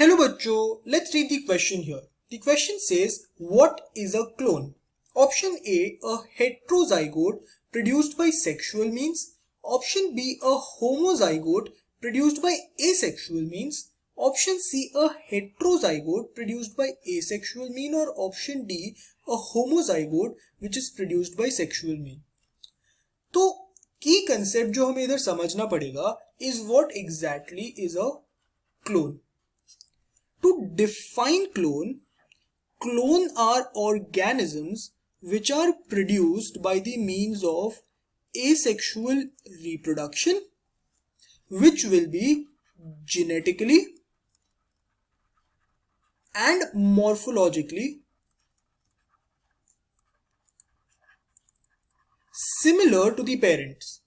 Hello बच्चों, let's read the question here. The question says, what is a clone? Option A heterozygote produced by sexual means. Option B, a homozygote produced by asexual means. Option C, a heterozygote produced by asexual mean, or option D, a homozygote which is produced by sexual mean. तो की concept जो हमें इधर समझना पड़ेगा is what exactly is a clone. To define clone are organisms which are produced by the means of asexual reproduction, which will be genetically and morphologically similar to the parents.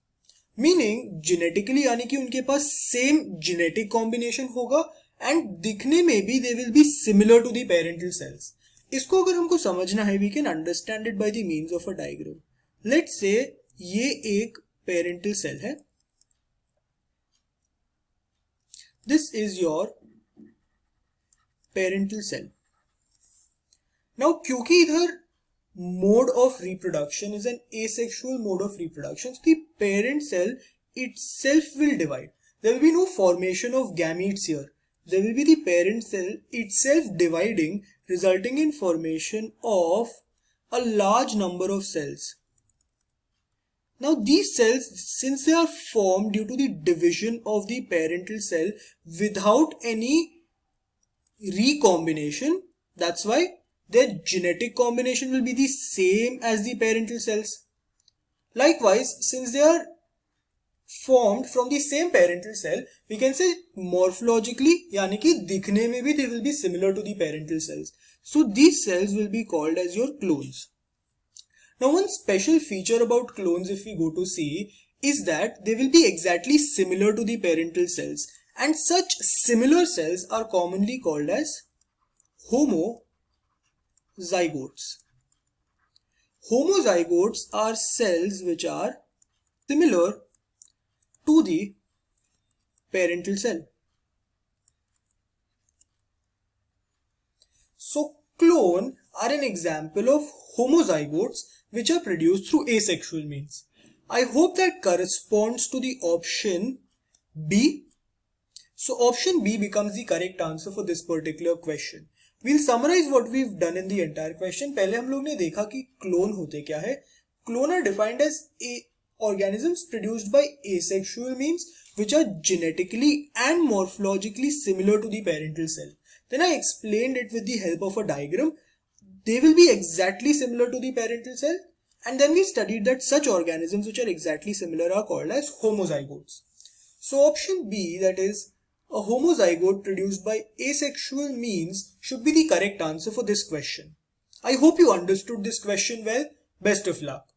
Meaning genetically यानी कि उनके पास same genetic combination होगा and दिखने में भी they will be similar to the parental cells. इसको अगर हमको समझना है we can understand it by the means of a diagram. Let's say ये एक पेरेंटल सेल है. This is your parental cell. Now क्योंकि इधर mode of reproduction is an asexual mode of reproduction, so the parent cell itself will divide. There will be no formation of gametes here. There will be the parent cell itself dividing, resulting in formation of a large number of cells. Now these cells, since they are formed due to the division of the parental cell without any recombination, that's why their genetic combination will be the same as the parental cells. Likewise, since they are formed from the same parental cell, we can say morphologically, यानी कि दिखने में भी they will be similar to the parental cells. So these cells will be called as your clones. Now one special feature about clones, if we go to see, is that they will be exactly similar to the parental cells, and such similar cells are commonly called as homozygotes. Homozygotes are cells which are similar to the parental cell. So clone are an example of homozygotes which are produced through asexual means. I hope that corresponds to the option B. So option B becomes the correct answer for this particular question. We'll summarize what we've done in the entire question. पहले हम लोग ने देखा कि clone होते क्या है. Clone are defined as organisms produced by asexual means which are genetically and morphologically similar to the parental cell. Then I explained it with the help of a diagram. They will be exactly similar to the parental cell, and then we studied that such organisms which are exactly similar are called as homozygotes. So option B, that is a homozygote produced by asexual means, should be the correct answer for this question. I hope you understood this question well. Best of luck.